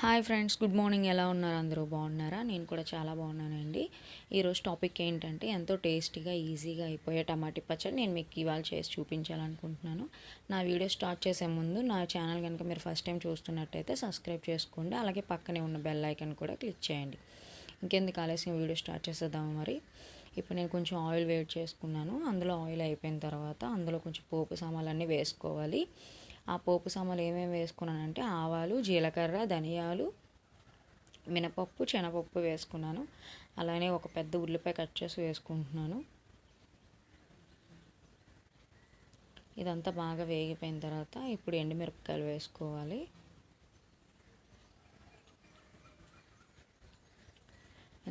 Hi friends, good morning. ఎలా ఉన్నారు? అందరూ బాగున్నారా? నేను కూడా చాలా బాగున్నానండి. ఈరోజు టాపిక్ ఏంటంటే ఎంతో టేస్టీగా ఈజీగా అయిపోయే టమాటీ పచ్చడి నేను మీకు ఇవాళ చేసి చూపించాలనుకుంటున్నాను. నా వీడియో స్టార్ట్ చేసే ముందు నా ఛానల్ కనుక మీరు ఫస్ట్ టైం చూస్తున్నట్టయితే సబ్స్క్రైబ్ చేసుకోండి. అలాగే పక్కనే ఉన్న బెల్ ఐకాన్ కూడా క్లిక్ చేయండి. ఇంకెందుకు ఆలస్యం, వీడియో స్టార్ట్ చేసేద్దాము. మరి ఇప్పుడు నేను కొంచెం ఆయిల్ వేడి చేసుకున్నాను. అందులో ఆయిల్ అయిపోయిన తర్వాత అందులో కొంచెం పోపు సామాన్లన్నీ వేసుకోవాలి. ఆ పోపు సామాన్లు ఏమేమి వేసుకున్నానంటే ఆవాలు, జీలకర్ర, ధనియాలు, మినపప్పు, శనగపప్పు వేసుకున్నాను. అలానే ఒక పెద్ద ఉల్లిపాయ కట్ చేసి వేసుకుంటున్నాను. ఇదంతా బాగా వేగిపోయిన తర్వాత ఇప్పుడు ఎండుమిరపకాయలు వేసుకోవాలి.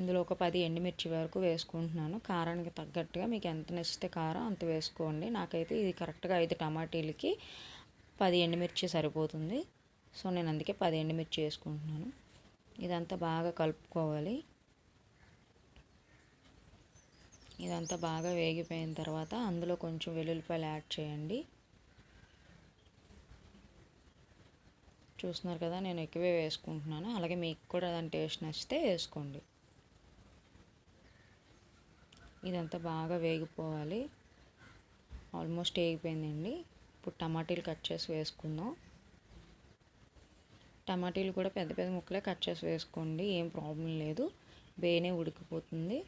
ఇందులో ఒక 10 ఎండుమిర్చి వరకు వేసుకుంటున్నాను. కారానికి తగ్గట్టుగా మీకు ఎంత నచ్చితే కారం అంత వేసుకోండి. నాకైతే ఇది కరెక్ట్గా 5 టమాటీలకి 10 ఎండుమిర్చి సరిపోతుంది. సో నేను అందుకే 10 ఎండుమిర్చి వేసుకుంటున్నాను. ఇదంతా బాగా కలుపుకోవాలి. ఇదంతా బాగా వేగిపోయిన తర్వాత అందులో కొంచెం వెల్లుల్లిపాయలు యాడ్ చేయండి. చూస్తున్నారు కదా, నేను ఎక్కువే వేసుకుంటున్నాను. అలాగే మీకు కూడా దాని టేస్ట్ నచ్చితే వేసుకోండి. ఇదంతా బాగా వేగిపోవాలి. ఆల్మోస్ట్ వేగిపోయిందండి. ఇప్పుడు టమాటీలు కట్ చేసి వేసుకుందాం. టమాటీలు కూడా పెద్ద పెద్ద ముక్కలే కట్ చేసి వేసుకోండి, ఏం ప్రాబ్లం లేదు, బేనే ఉడికిపోతుంది.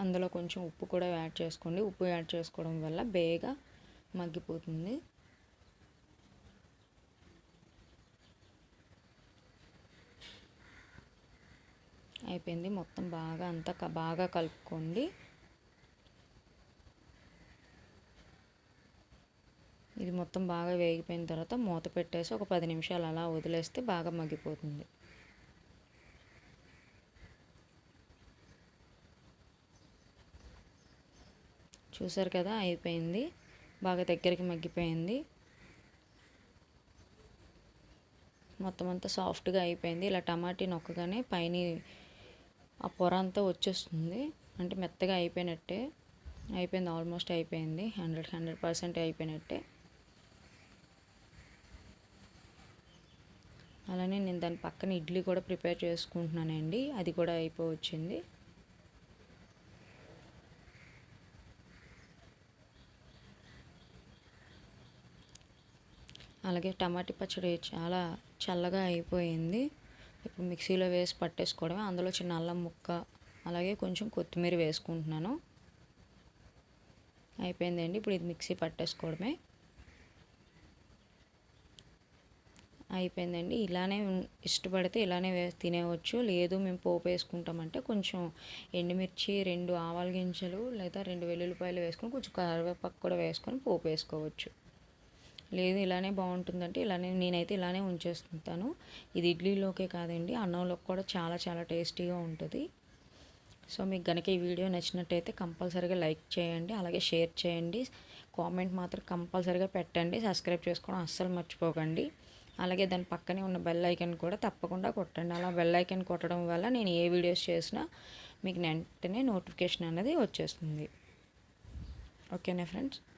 అందులో కొంచెం ఉప్పు కూడా యాడ్ చేసుకోండి. ఉప్పు యాడ్ చేసుకోవడం వల్ల బేగా మగ్గిపోతుంది. అయిపోయింది. మొత్తం బాగా అంతా బాగా కలుపుకోండి. ఇది మొత్తం బాగా వేగిపోయిన తర్వాత మూత పెట్టేసి ఒక 10 నిమిషాలు అలా వదిలేస్తే బాగా మగ్గిపోతుంది. చూసారు కదా, అయిపోయింది. బాగా దగ్గరికి మగ్గిపోయింది. మొత్తం అంతా సాఫ్ట్గా అయిపోయింది. ఇలా టమాటీ నొక్కగానే పైన ఆ పొర అంతా వచ్చేస్తుంది, అంటే మెత్తగా అయిపోయినట్టే. అయిపోయింది, ఆల్మోస్ట్ అయిపోయింది. 100% అయిపోయినట్టే. అలానే నేను దాని పక్కన ఇడ్లీ కూడా ప్రిపేర్ చేసుకుంటున్నానండి. అది కూడా అయిపోవచ్చింది. అలాగే టమాటీ పచ్చడి చాలా చల్లగా అయిపోయింది. ఇప్పుడు మిక్సీలో వేసి పట్టేసుకోవడమే. అందులో చిన్న అల్లం ముక్క, అలాగే కొంచెం కొత్తిమీర వేసుకుంటున్నాను. అయిపోయిందండి. ఇప్పుడు ఇది మిక్సీ పట్టేసుకోవడమే. అయిపోయిందండి. ఇలానే ఇష్టపడితే ఇలానే తినేవచ్చు. లేదు మేము పోపు వేసుకుంటామంటే కొంచెం ఎండుమిర్చి, 2 ఆవాల గింజలు లేదా 2 వెల్లుల్లిపాయలు వేసుకొని కొంచెం కరివేపాకు కూడా వేసుకొని పోపు వేసుకోవచ్చు. లేదు ఇలానే బాగుంటుందంటే నేనైతే ఇలానే ఉంచేస్తుంటాను. ఇది ఇడ్లీలోకే కాదండి, అన్నంలోకి కూడా చాలా చాలా టేస్టీగా ఉంటుంది. సో మీకు కనుక ఈ వీడియో నచ్చినట్టయితే కంపల్సరీగా లైక్ చేయండి, అలాగే షేర్ చేయండి, కామెంట్ మాత్రం కంపల్సరీగా పెట్టండి. సబ్స్క్రైబ్ చేసుకోవడం అస్సలు మర్చిపోకండి. అలాగే దాని పక్కనే ఉన్న బెల్ ఐకాన్ కూడా తప్పకుండా కొట్టండి. అలా బెల్ ఐకాన్ కొట్టడం వల్ల నేను ఏ వీడియోస్ చేసినా మీకు వెంటనే నోటిఫికేషన్ అనేది వచ్చేస్తుంది. ఓకేనా ఫ్రెండ్స్?